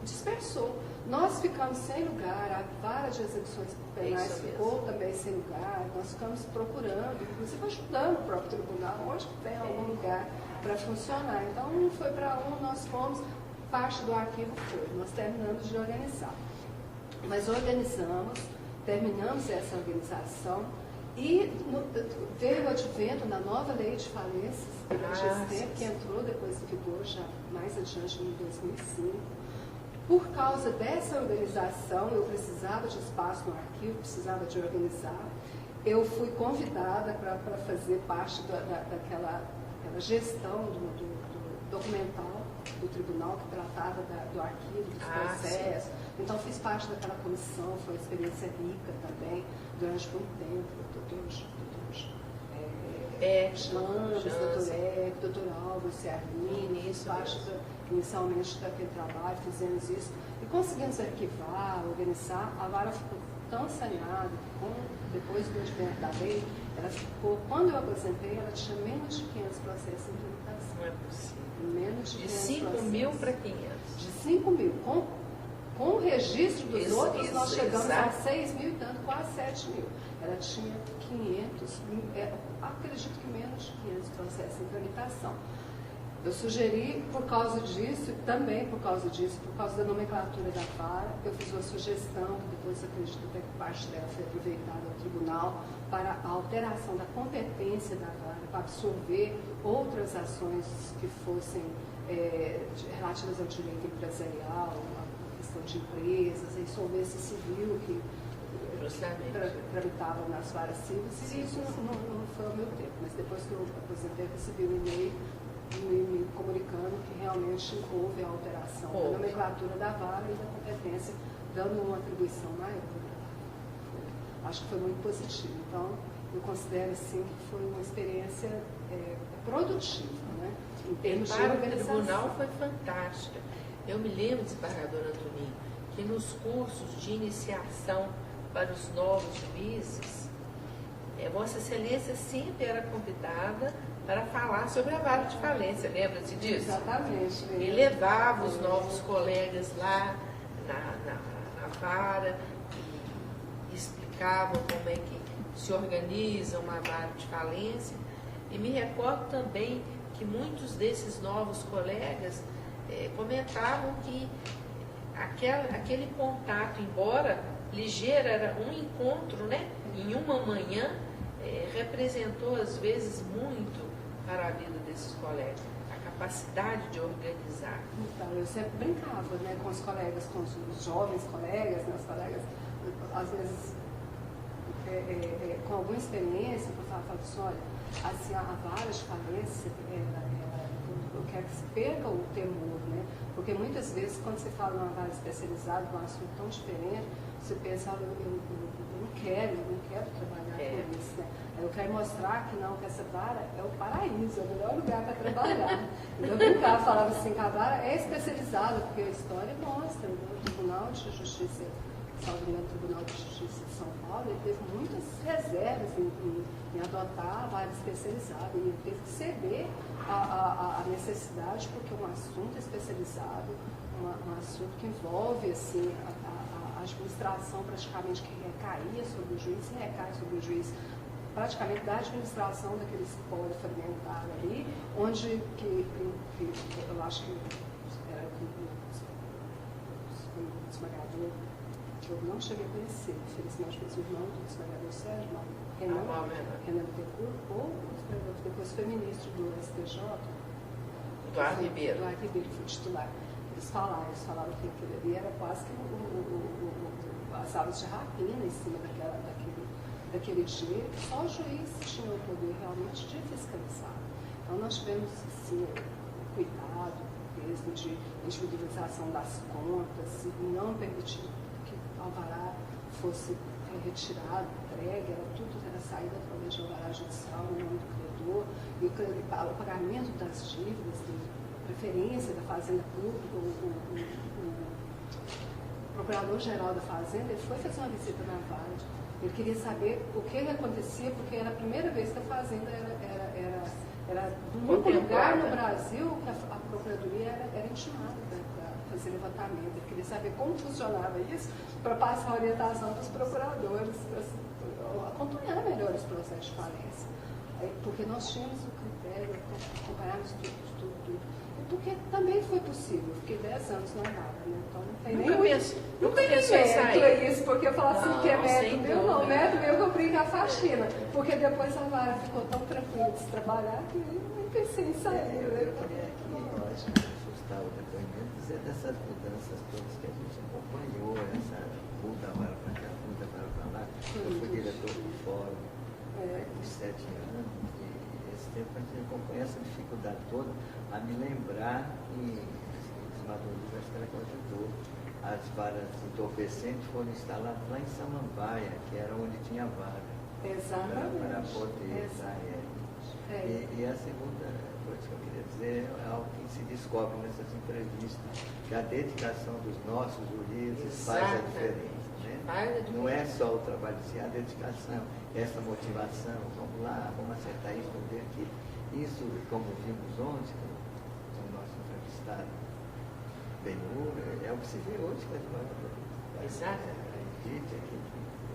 Dispersou. Nós ficamos sem lugar, a vara de execuções penais ficou também sem lugar, nós ficamos procurando, inclusive ajudando o próprio tribunal, onde tem algum lugar para funcionar. Então, um foi para um, nós fomos, parte do arquivo foi, nós terminamos de organizar. Mas organizamos, terminamos essa organização e veio o advento da nova lei de falências, durante esse tempo, que entrou depois em vigor, já mais adiante, em 2005. Por causa dessa organização, eu precisava de espaço no arquivo, precisava de organizar. Eu fui convidada para fazer parte daquela gestão do documental do tribunal que tratava do arquivo, dos processos. Então, fiz parte daquela comissão, foi uma experiência rica também, durante muito tempo. Doutor Álvaro, Ciarline, parte inicialmente daquele trabalho, fizemos isso e conseguimos arquivar, organizar. A vara ficou tão saneada que depois do advento da lei, ela ficou, quando eu aposentei, ela tinha menos de 500 processos em tramitação. Não é possível. Menos de 5 mil para 500. De 5 mil. Com o registro dos outros, nós chegamos a 6 mil e tanto, quase 7 mil. Ela tinha 500, acredito que menos de 500 processos em tramitação. Eu sugeri, por causa disso, também por causa disso, por causa da nomenclatura da vara, eu fiz uma sugestão, que depois acredito até que parte dela foi aproveitada ao tribunal, para a alteração da competência da vara, para absorver outras ações que fossem relativas ao direito empresarial, a questão de empresas, a insolvência civil, que tramitavam nas varas civis, e isso não foi ao meu tempo, mas depois que eu aposentei, recebi um e-mail me comunicando que realmente houve a alteração da nomenclatura da vara e da competência, dando uma atribuição maior. Acho que foi muito positivo. Então, eu considero assim que foi uma experiência produtiva, né? Em termos de organização. O tribunal foi fantástica. Eu me lembro, desembargador Antoninho, que nos cursos de iniciação para os novos juízes, Vossa Excelência sempre era convidada para falar sobre a vara de falência, lembra-se disso? Exatamente. E levava os novos colegas lá na vara e explicavam como é que se organiza uma vara de falência. E me recordo também que muitos desses novos colegas comentavam que aquele contato, embora ligeiro, era um encontro, né, em uma manhã, representou às vezes muito para a vida desses colegas, a capacidade de organizar. Então, eu sempre brincava, né, com os colegas, com os jovens colegas, né, os colegas, às vezes, com alguma experiência, eu falava assim, olha, assim, a vara de falência, eu quero que se perca o temor, né, porque muitas vezes, quando você fala numa vara especializada, num assunto tão diferente, você pensa, eu não quero trabalhar com isso, né? Eu quero mostrar que não, que essa vara é o paraíso, é o melhor lugar para trabalhar. Eu brincava, falava assim, que a vara é especializada, porque a história mostra, né? O Tribunal de Justiça, salvo engano, o Tribunal de Justiça de São Paulo, ele teve muitas reservas em adotar a vara especializada, e ele teve que ceder a necessidade, porque é um assunto especializado, um assunto que envolve, assim, a administração praticamente que recaía sobre o juiz, e recai sobre o juiz praticamente da administração daquele espólio fragmentário ali, onde que eu acho que era o esmagador, que eu não cheguei a conhecer, infelizmente foi o irmão do esmagador Sérgio, Renan Bittencourt, ou depois foi ministro do STJ, Eduardo Ribeiro. Eduardo Ribeiro foi titular. Eles falaram que aquilo ali era quase que as aulas de rapina em cima daquele direito, só o juiz tinha o poder realmente de fiscalizar. Então nós tivemos assim, cuidado mesmo de individualização das contas, e não permitir que o alvará fosse retirado, entregue, era saída através de alvará judicial no nome do credor, e o pagamento das dívidas, preferência da Fazenda Pública, o Procurador-Geral da Fazenda, ele foi fazer uma visita na vara. Ele queria saber o que acontecia, porque era a primeira vez que a Fazenda era no único lugar no Brasil que a Procuradoria era intimada para fazer levantamento. Ele queria saber como funcionava isso para passar a orientação para os procuradores, para acompanhar melhor os processos de falência. Porque nós tínhamos o critério, acompanhávamos tudo. Porque também foi possível, eu fiquei 10 anos na vara, né? Então não tem nem mérito isso, porque eu falo assim, que é mérito meu, não, mérito meu que eu brinco a faxina, porque depois a vara ficou tão tranquila de se trabalhar que eu nem pensei em sair. Eu acho que ajustar o depoimento, dizer dessas mudanças todas que a gente acompanhou, essa muda vara para cá, muda vara para lá. Eu fui diretor do fórum por 7 anos, e esse tempo a gente acompanha essa dificuldade toda, a me lembrar que Maduro acho que ela ajudou. As varas entorpecentes foram instaladas lá em Samambaia, que era onde tinha vaga. Exatamente. Para poder sair. E a segunda coisa que eu queria dizer é algo que se descobre nessas entrevistas, que a dedicação dos nossos juízes faz a diferença. Né? Não é só o trabalho, sim, a dedicação, essa motivação, vamos lá, vamos acertar isso, vamos ver aqui. Isso, como vimos ontem, com o nosso entrevistado, Benhur, é o que se vê hoje com a advogada. Exato. A gente aqui,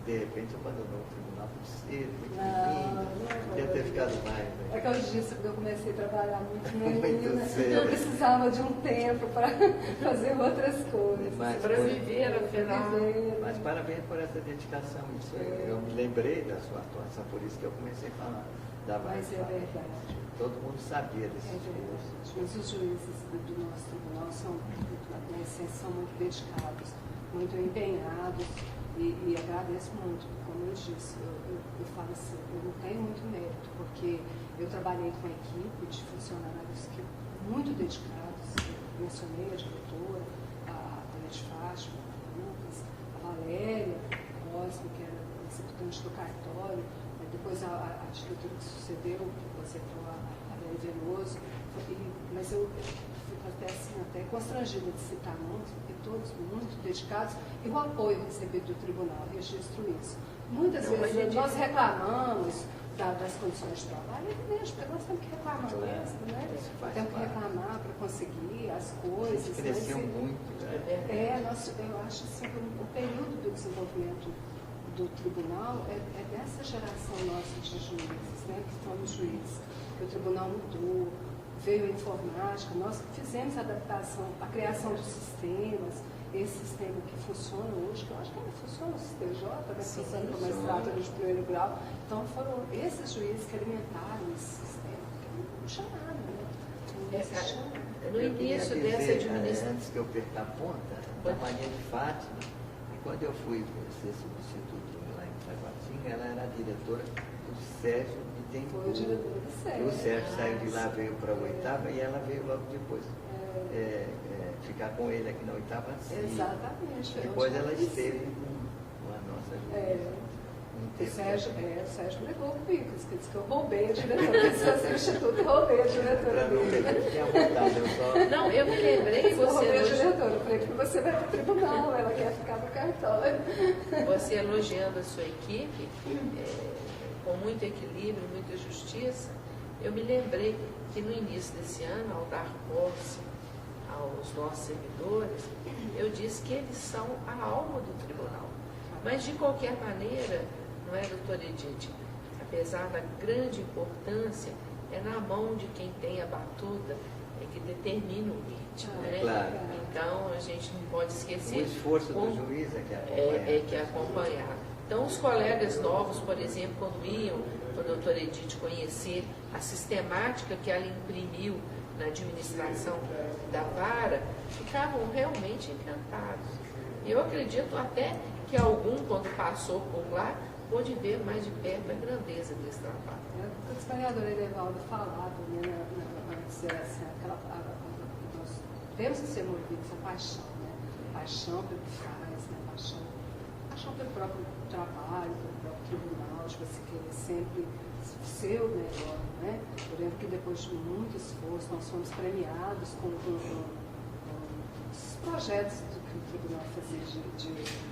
de repente abandonou o tribunal muito cedo, muito pequenininho, podia ter ficado mais. Né? É que eu disse que eu comecei a trabalhar muito menina, Muito cedo. eu precisava de um tempo para fazer outras coisas. Para viver, afinal. Mas parabéns por essa dedicação. Isso, eu me lembrei da sua atuação, por isso que eu comecei a falar. Mas é verdade. Todo mundo sabia desse Mas os juízes do nosso tribunal são, na essência, são muito dedicados, muito empenhados e agradeço muito. Como eu disse, eu falo assim, eu não tenho muito mérito, porque eu trabalhei com uma equipe de funcionários que muito dedicados. Eu mencionei a diretora, a Donete Fátima, a Lucas, a Valéria Cosme, que era executante do cartório, depois a diretora que sucedeu, você entrou a Valéria Veloso, mas eu fico até constrangida de citar nomes, porque todos muito dedicados, e o apoio recebido do tribunal, registro isso. Muitas vezes nós reclamamos das condições de trabalho, evidente, porque nós temos que reclamar mesmo, né? Temos que reclamar para conseguir as coisas. Cresceu muito. Né? Eu acho assim, que o período do desenvolvimento do tribunal é dessa geração nossa de juízes, né, que somos juízes. O tribunal mudou, veio a informática, nós fizemos a adaptação, a criação dos sistemas, esse sistema que funciona hoje, que eu acho que ainda funciona o CTJ, né, funciona como mestrado de primeiro grau. Então foram esses juízes que alimentaram esse sistema, que não tinha nada, né? No início dessa administração. Antes que eu perca a ponta, da Maria de Fátima, quando eu fui ser substituto lá em Taguatinga, ela era a diretora do Sérgio Bittencourt. Foi o diretor do Sérgio. O Sérgio saiu de lá, veio para a oitava e ela veio logo depois. Ficar com ele aqui na oitava. Exatamente. Depois ela esteve com a nossa juíza. O Sérgio brigou comigo, disse que eu roubei a diretora, que se fosse o instituto, eu roubei a diretora dele. Não, eu me lembrei que você... Eu roubei a diretora, eu falei que você vai para o tribunal, ela quer ficar no cartório. Você elogiando a sua equipe, com muito equilíbrio, muita justiça, eu me lembrei que no início desse ano, ao dar posse aos nossos servidores, eu disse que eles são a alma do tribunal. Mas, de qualquer maneira, não é, doutora Edith? Apesar da grande importância, é na mão de quem tem a batuta que determina o ritmo. Né? Claro. Então, a gente não pode esquecer... O esforço do juiz é que acompanhar. Então, os colegas novos, por exemplo, quando iam com a doutora Edith conhecer a sistemática que ela imprimiu na administração da vara, ficavam realmente encantados. Eu acredito até que algum, quando passou por lá, pôde ver mais de perto a grandeza desse trabalho. O historiador Edevaldo falava, né, assim, nós temos que ser movidos a paixão, né? Paixão pelo que faz, né? Paixão pelo próprio trabalho, pelo próprio tribunal, de você querer sempre ser o melhor, né? Eu lembro que depois de muito esforço, nós fomos premiados com os projetos que o tribunal fazia de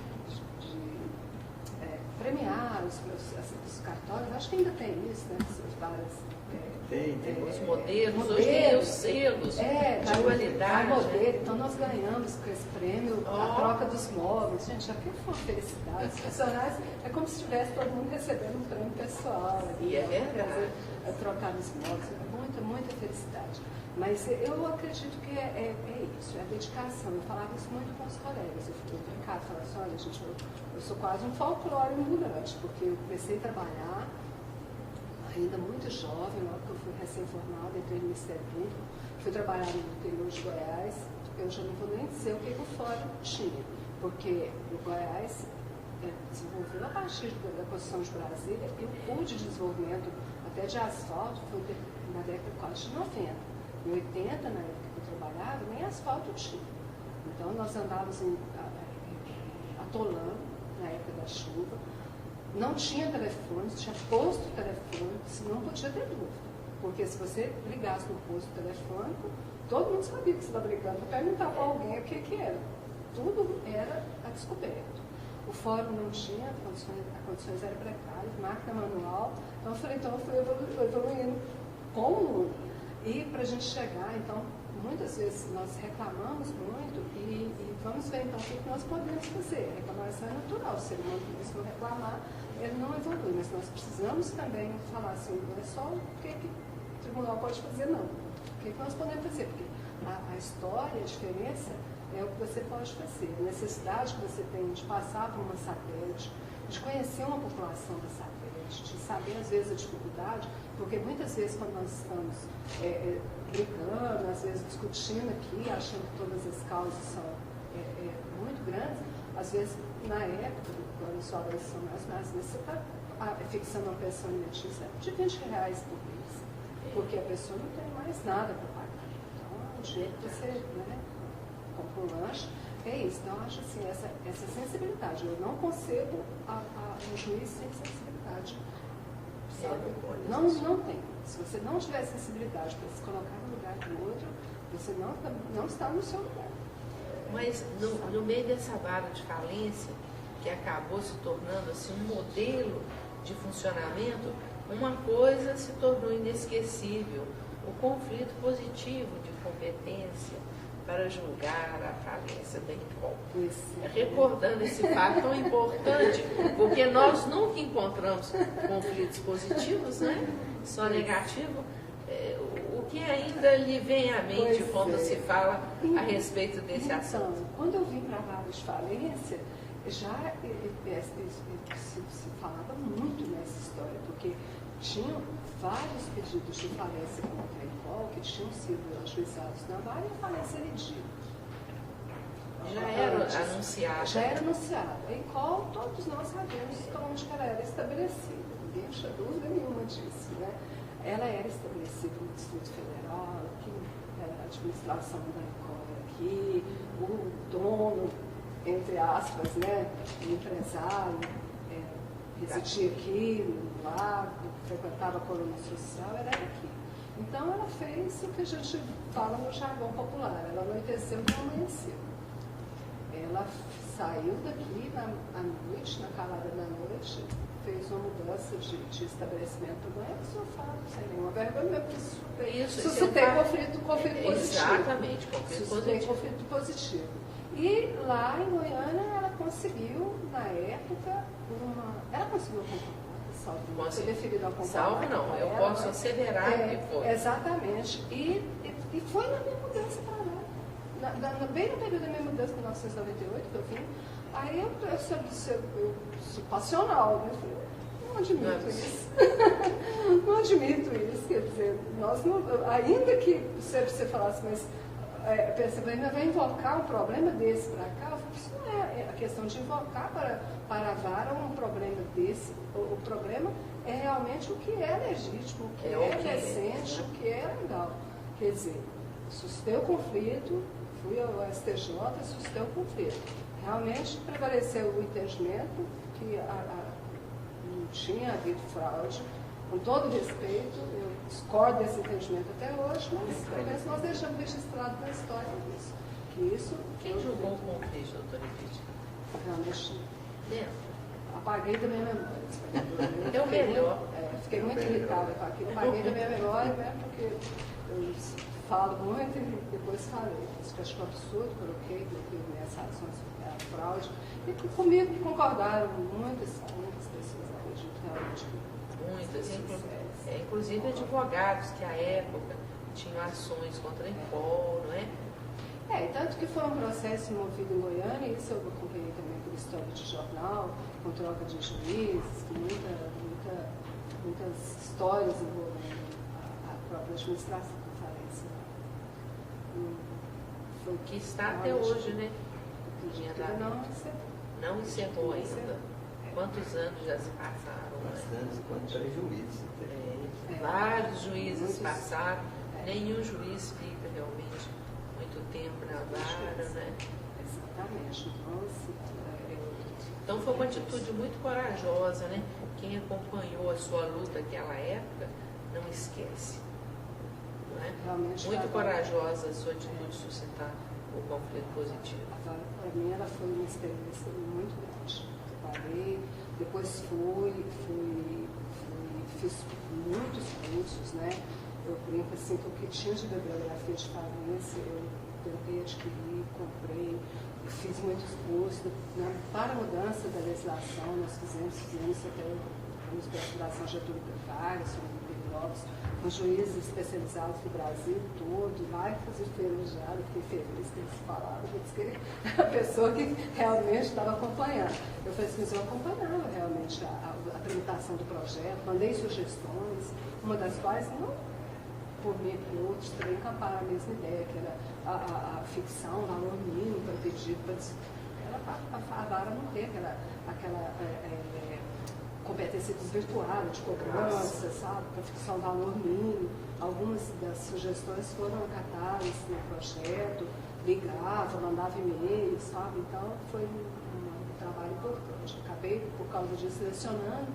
premiar os cartórios. Acho que ainda tem isso, né? Várias... Tem os modelos, hoje tem os selos de qualidade. Né? Então nós ganhamos com esse prêmio a troca dos móveis. Gente, já que foi uma felicidade. Os funcionários é como se estivesse todo mundo recebendo um prêmio pessoal. E é verdade. Trocar os móveis, muita felicidade. Mas eu acredito que é isso, é a dedicação. Eu falava isso muito com os colegas. Eu brincava, falava assim, olha, gente, eu sou quase um folclore ambulante, porque eu comecei a trabalhar ainda muito jovem, logo que eu fui recém-formada, entrei no Ministério Público, fui trabalhar no interior de Goiás. Eu já não vou nem dizer o que o fórum tinha, porque o Goiás desenvolveu a partir da Constituição de Brasília, e o pool de desenvolvimento até de asfalto foi na década quase de 90. Em 80, na época que eu trabalhava, nem asfalto tinha. Então nós andávamos atolando na época da chuva. Não tinha telefone, tinha posto telefone, não podia ter dúvida. Porque se você ligasse no posto telefônico, todo mundo sabia que você estava ligando, perguntava para alguém o que era. Tudo era a descoberto. O fórum não tinha, condições eram precárias, máquina manual. Então eu fui evoluindo com o mundo. E para a gente chegar, então, muitas vezes nós reclamamos muito e vamos ver então o que nós podemos fazer. A reclamação é natural, o ser humano, se não reclamar, ele não evolui, mas nós precisamos também falar assim, não é só o que o tribunal pode fazer, não. O que nós podemos fazer? Porque a história, a diferença é o que você pode fazer. A necessidade que você tem de passar por uma satélite, de conhecer uma população da satélite, de saber às vezes a dificuldade, porque muitas vezes quando nós estamos brincando, às vezes discutindo aqui, achando que todas as causas são muito grandes, às vezes na época, quando os valores são mais, você está fixando uma pensão alimentícia de R$20 por mês, porque a pessoa não tem mais nada para pagar. Então, o dinheiro que você compra um lanche, é isso. Então, eu acho assim, essa sensibilidade. Eu não concebo um juiz sem sensibilidade. Sabe? Não tem. Se você não tiver sensibilidade para se colocar no lugar do outro, você não está no seu lugar. Mas no meio dessa vara de falência, que acabou se tornando assim, um modelo de funcionamento, uma coisa se tornou inesquecível: o conflito positivo de competência para julgar a falência da Incol. Recordando esse fato tão importante, porque nós nunca encontramos conflitos positivos, né? Só negativo. O que ainda lhe vem à mente quando se fala a respeito desse assunto? Quando eu vim para a vara de falência, já se falava muito nessa história, porque tinham vários pedidos de falência contra a Incol que tinham sido ajuizados na vara e a falência elegida. Já era anunciado. Já era anunciado. A Incol, todos nós sabemos onde ela era estabelecida. Ninguém tinha dúvida nenhuma disso, né? Ela era estabelecida no Distrito Federal, aqui, a administração da Incol era aqui, o dono, entre aspas, né, o empresário, residia aqui, no lago, frequentava a colônia social, era aqui. Então, ela fez o que a gente fala no jargão popular, ela anoiteceu e não amanheceu. Ela saiu daqui à noite, na calada da noite, fez uma mudança de estabelecimento antes, eu falo sem nenhuma vergonha, porque suscitei conflito positivo. Exatamente, conflito positivo. Conflito positivo. E lá em Goiânia ela conseguiu, na época, ela conseguiu concordar, foi deferida ao concordar. Salvo não, eu posso asseverar que foi. Exatamente. E foi na minha mudança para lá. Bem no período da minha mudança, em 1998, que eu vim, aí eu sou passional, né? Não admito isso. Não admito isso. Quer dizer, nós não, ainda que você falasse, mas você ainda vai invocar um problema desse para cá, isso não é a questão de invocar para a vara um problema desse. O problema é realmente o que é legítimo, o que é decente, o que é legal. Quer dizer, suscitei o conflito, fui ao STJ, suscitei o conflito. Realmente prevaleceu o entendimento que não tinha havido fraude. Com todo respeito, eu discordo desse entendimento até hoje, mas talvez nós deixamos registrado na história isso. Quem julgou o conflito, doutora Edith? Realmente, Dentro. apaguei da minha memória. É o melhor. Fiquei muito irritada com aquilo. Apaguei da minha memória, né, porque eu falo muito e depois falei. Isso que eu acho um absurdo, coloquei minhas razões para a fraude. E comigo concordaram muitas pessoas, acredito, realmente. Muitas, inclusive advogados que à época tinham ações contra a Incol, não é? Tanto que foi um processo movido em Goiânia, e isso eu acompanhei também por história de jornal, com troca de juízes, com muitas histórias envolvendo a própria administração da falência. Foi que está até hoje, né? Não encerrou ainda. Quantos anos já se passaram? Bastante, quantos juízes. Vários juízes passaram, nenhum juiz fica realmente muito tempo na vara, né? Exatamente. Então foi uma atitude muito corajosa, né? Quem acompanhou a sua luta naquela época não esquece. Não é? Muito corajosa a sua atitude de suscitar o conflito positivo. Para mim ela foi uma experiência muito grande. Parei, depois fiz muitos cursos, né? eu brinco assim, que o que tinha de bibliografia de falência, eu tentei adquirir, comprei, fiz muitos cursos. Para a mudança da legislação, nós fizemos até uma especialização Getúlio Vargas, sobre Lopes, com juízes especializados do Brasil todo, lá fazer ferejada, fiquei feliz que eles falaram, que a pessoa que realmente estava acompanhando. Eu falei assim, mas eu acompanhava realmente a tramitação do projeto, mandei sugestões, uma das quais, não por mim e por outros, também encamparam a mesma ideia, que era a ficção, o valor mínimo para pedir, a vara não ter aquela competência desvirtuada de cobrança, sabe, para fixar um valor mínimo. Algumas das sugestões foram acatadas no projeto, ligava, mandava e-mail, sabe, então foi um trabalho importante. Acabei, por causa disso, lecionando.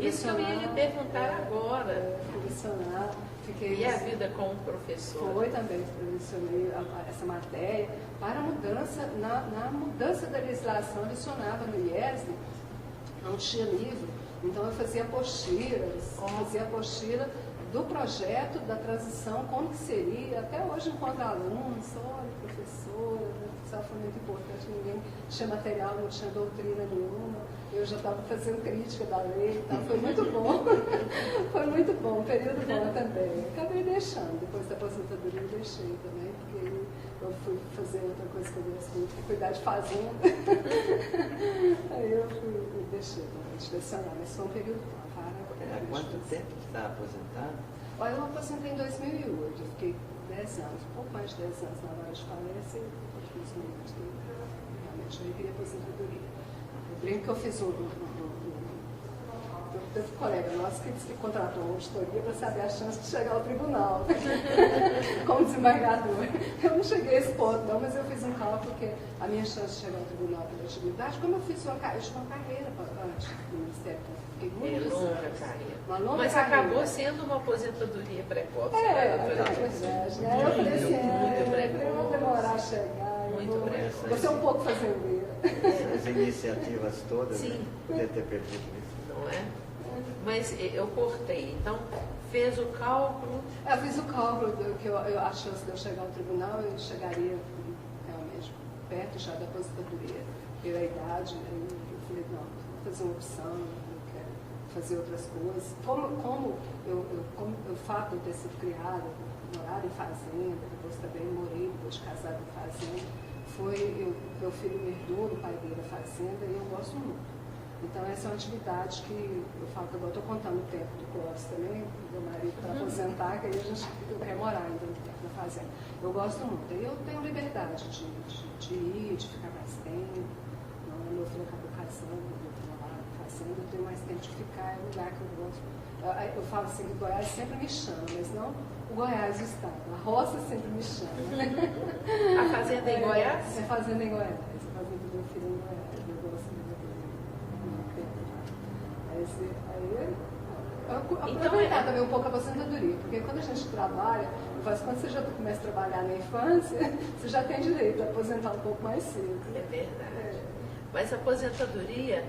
Isso que eu ia lhe perguntar agora. Fui lecionar. E a vida como professor? Foi também, eu lecionei essa matéria. Para a mudança, na mudança da legislação, eu lecionava no IESB, não tinha livro, então eu fazia apostilas, do projeto, da transição, como que seria. Até hoje encontro alunos, olha, professora, foi muito importante, ninguém tinha material, não tinha doutrina nenhuma, eu já estava fazendo crítica da lei, então foi muito bom, foi muito bom, um período bom também. Acabei deixando, depois da aposentadoria eu deixei também, porque eu fui fazer outra coisa que eu gosto muito, que cuidar de fazenda. Aí eu deixei também de lecionar, mas foi um período bom. Há quanto tempo você está aposentado? Olha, eu aposentei em 2008, eu fiquei 10 anos, um pouco mais de 10 anos na vara de falência, e depois de 2008 realmente eu queria aposentadoria. Eu brinco que eu fiz teve um colega nosso que disse que contratou uma auditoria para saber a chance de chegar ao tribunal, como desembargador. Eu não cheguei a esse ponto, não, mas eu fiz um cálculo que a minha chance de chegar ao tribunal pela atividade, como eu fiz uma carreira antes do Ministério Público. Mas acabou sendo uma aposentadoria precoce. Pois é, né? Eu falei assim, eu vou demorar a chegar, vou ser um pouco fazendeira. As iniciativas todas, sim, né? Podia ter perdido isso. Não é? Mas eu cortei, então fez o cálculo? Eu fiz o cálculo que a chance de eu chegar ao tribunal, eu chegaria realmente perto já da aposentadoria, pela idade, aí eu falei, não, vou fazer uma opção, fazer outras coisas. Como o fato de eu ter sido criada, morada em fazenda, depois também morei, depois de casada em fazenda, meu filho me herdou do pai dele a fazenda e eu gosto muito. Então essa é uma atividade que eu falo que eu estou contando o tempo do Clóvis também, do meu marido para aposentar, que aí a gente quer morar ainda no tempo na fazenda. Eu gosto muito. E eu tenho liberdade de ir, de ficar mais tempo. Meu filho acabou casando, eu tenho mais tempo de ficar, é um lugar que eu gosto. Eu falo assim que o Goiás sempre me chama, mas não o Goiás o estado, a roça sempre me chama. A fazenda em Goiás? É fazenda em Goiás, a fazenda do meu filho em Goiás, eu gosto muito. Aproveitar também um pouco a aposentadoria, porque quando a gente trabalha, quando você já começa a trabalhar na infância, você já tem direito a aposentar um pouco mais cedo. É verdade. Mas a aposentadoria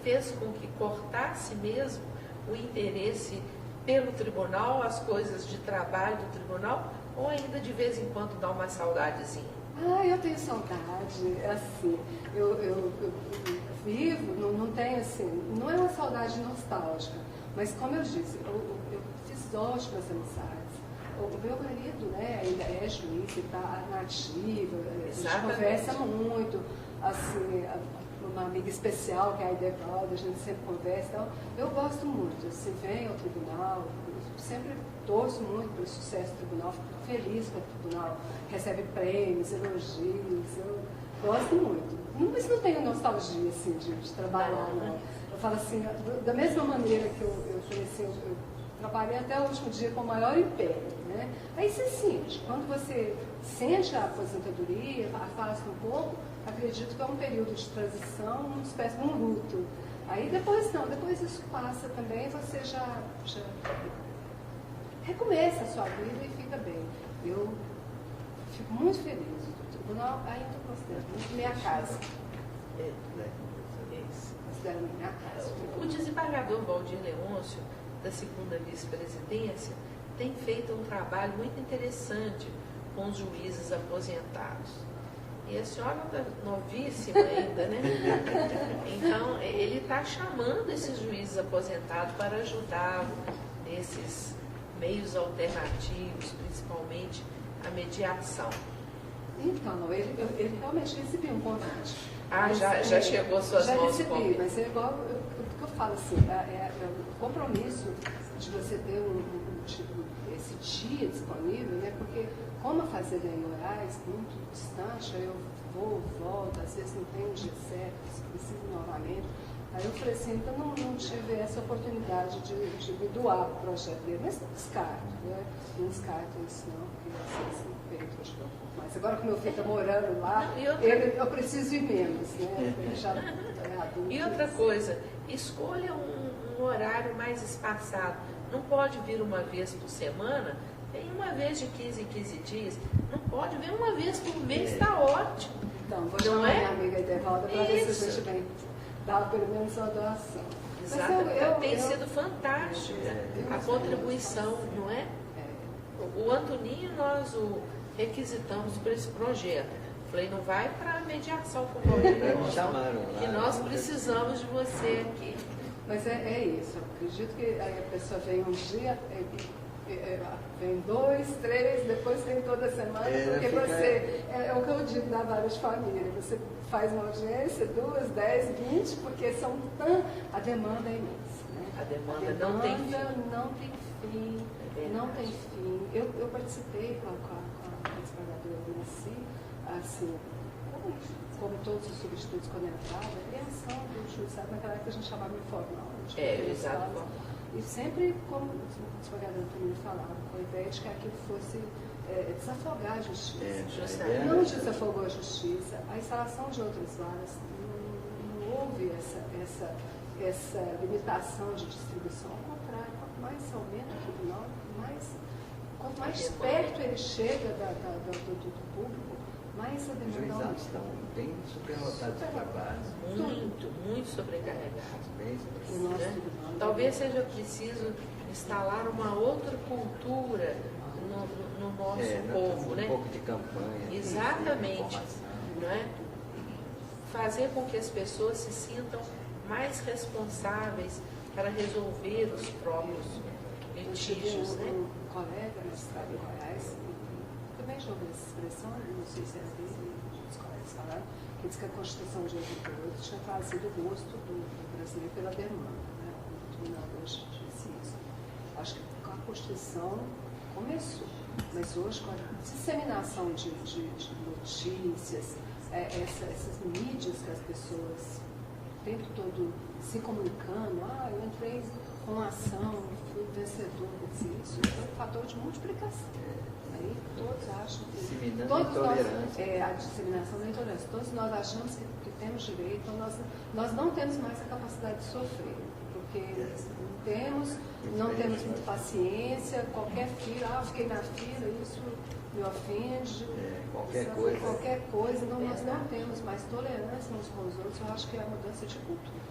fez com que cortasse mesmo o interesse pelo tribunal, as coisas de trabalho do tribunal, ou ainda de vez em quando dá uma saudadezinha? Eu tenho saudade, assim, eu vivo, não tenho assim, não é uma saudade nostálgica, mas como eu disse, eu fiz ótimas amizades. O meu marido, né, ainda é juiz, ele está na ativa, a gente conversa muito. Assim, uma amiga especial, que é a Idevalda, a gente sempre conversa. Então, eu gosto muito, assim, venho ao tribunal, sempre torço muito pelo sucesso do tribunal, fico feliz com o tribunal, recebe prêmios, elogios, eu gosto muito. Mas não tenho nostalgia, assim, de trabalhar, não. Eu falo assim, da mesma maneira que eu falei assim, eu trabalhei até o último dia com o maior empenho, né? Aí você sente, quando você sente a aposentadoria, afasta um pouco, acredito que é um período de transição, uma espécie de um luto. Aí depois não, depois isso passa também, você já recomeça a sua vida e fica bem. Eu fico muito feliz. O tribunal ainda considero muito minha casa. Considero minha casa. O desembargador Valdir Leôncio, da 2ª vice-presidência, tem feito um trabalho muito interessante com os juízes aposentados. E a senhora está novíssima ainda, né? Então, ele está chamando esses juízes aposentados para ajudá-lo nesses meios alternativos, principalmente a mediação. Então, ele realmente recebeu um convite. Já chegou às suas mãos o convite? Já recebi, mas é igual o que eu falo assim, o compromisso de você ter esse dia disponível, né? Porque como a fazenda é em Goiás, muito distante, aí eu vou, volto, às vezes não tem um dia certo, preciso novamente. Aí eu falei assim, então não tive essa oportunidade de me doar para o projeto dele, mas não descarto, né? Não descarto isso não, porque assim, feito, acho que é um pouco mais. Agora que meu filho está morando lá, eu preciso ir menos, né? Ele já é adulto. E outra coisa, escolha um horário mais espaçado. Não pode vir uma vez por semana, vem uma vez de 15 em 15 dias. Não pode vir uma vez por mês, está ótimo. Então, vou chamar minha amiga Edevalda para ver se a gente vem dar pelo menos uma doação. Exatamente. Tem sido fantástico a contribuição, não é? O Antoninho, nós o requisitamos para esse projeto. Falei, não vai para a mediação com o Paulinho, que nós precisamos de você aqui. Mas é isso, eu acredito que aí a pessoa vem um dia, vem 2, 3, depois vem toda semana, porque você, é o que eu digo na vara de família, você faz uma audiência, 2, 10, 20, porque a demanda é imensa. Né? A demanda não tem fim. Não tem fim. Eu participei com a desembargadora Nancy, assim, como todos os substitutos quando entrava, a criação do judiciário, naquela época a gente chamava informal. Exato. E sempre, como o desembargador Antonino falava, com a ideia de que aquilo fosse desafogar a justiça. Não desafogou a justiça. A instalação de outras varas, não houve essa limitação de distribuição. Ao contrário, quanto mais aumenta o tribunal, quanto mais perto ele chega do público, mais a demanda. Os juizados estão bem superlotados de trabalho. Muito sobrecarregados. Bem sobrecarregados. Talvez seja preciso instalar uma outra cultura no nosso povo, né? Um pouco de campanha. Exatamente. Não é? Fazer com que as pessoas se sintam mais responsáveis para resolver os próprios litígios, né? Um colega no estado de Goiás, também já ouviu essa expressão, não sei se é dele, os colegas falaram, que diz que a Constituição de 88 tinha trazido o gosto do brasileiro pela demanda, né? O tribunal hoje disse isso. Acho que a Constituição começou, mas hoje com a disseminação de notícias, essas mídias que as pessoas o tempo todo se comunicando, eu entrei com ação, fui vencedor isso é um fator de multiplicação. Aí todos acham que a disseminação da intolerância, todos nós achamos que temos direito, então nós não temos mais a capacidade de sofrer, porque não temos muita paciência, qualquer fila, fiquei na fila, isso me ofende, qualquer coisa, nós não temos mais tolerância uns com os outros. Eu acho que é a mudança de cultura.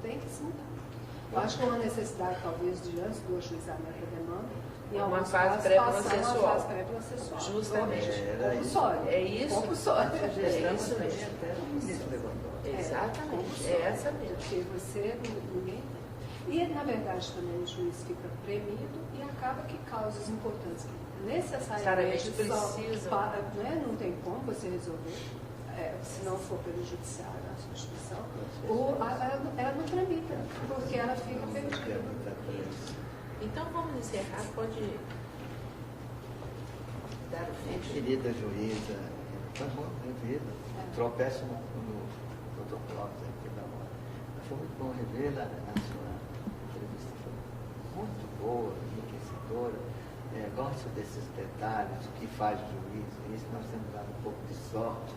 Tem que se mudar. Eu acho que é uma necessidade, talvez, diante do ajuizamento da demanda, em algumas fase pré-processual. Justamente. Compulsória. É isso. Compulsória. É isso mesmo. Exatamente. É essa mesmo. Porque ninguém. E, na verdade, também o juiz fica premido e acaba que causas importantes que necessariamente precisam. Né, não tem como você resolver, se não for pelo judiciário, a substituição, ela não tramita, porque ela fica perdida. Então vamos encerrar, pode dar o fecho. Querida juíza, tropeço no protocolo aqui da hora. Foi muito bom revê-la, a sua entrevista foi muito boa, enriquecedora. Gosto desses detalhes, o que faz o juiz. Isso nós temos dado um pouco de sorte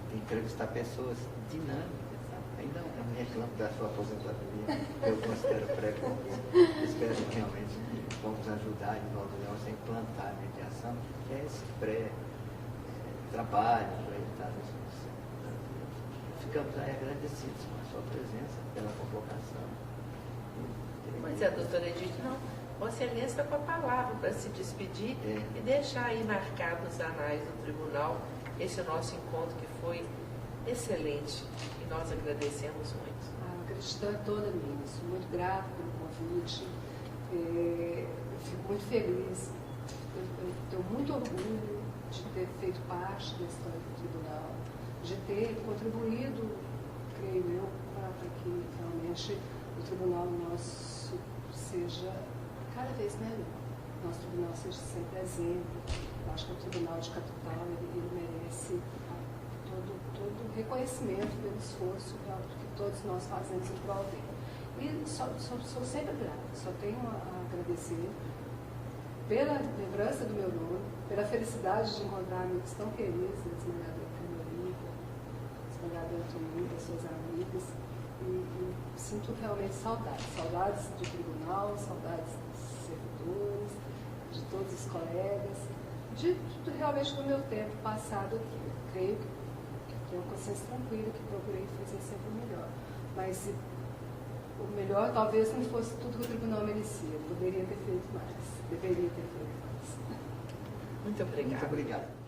de entrevistar pessoas dinâmicas. Ainda não me reclamo da sua aposentadoria, eu considero precoce. Espero realmente que vamos ajudar em Nova Leão a implantar a mediação, que é esse pré-trabalho para evitar a solução. Ficamos aí agradecidos com a sua presença, pela convocação. Mas doutora Edith, não. Vossa Excelência está com a palavra para se despedir e deixar aí marcado nos anais do tribunal esse nosso encontro que foi excelente e nós agradecemos muito. A gratidão é toda minha, sou muito grata pelo convite, fico muito feliz, eu tenho muito orgulho de ter feito parte da história do tribunal, de ter contribuído, creio eu, para que realmente o tribunal nosso seja cada vez melhor. Nosso tribunal seja sempre exemplo. Eu acho que o tribunal de capital ele merece todo o reconhecimento pelo esforço que todos nós fazemos em prol dele. E sou sempre grata, só tenho a agradecer pela lembrança do meu nome, pela felicidade de encontrar amigos tão queridos, a esmagadora Camorica, a esmagadora Toninha, suas amigas, e sinto realmente saudades do tribunal, saudades dos servidores, de todos os colegas, realmente do meu tempo passado aqui. Eu creio que tenho uma consciência tranquila, que procurei fazer sempre o melhor. Mas o melhor talvez não fosse tudo que o tribunal merecia. Eu poderia ter feito mais, deveria ter feito mais. Muito obrigada. Muito obrigado.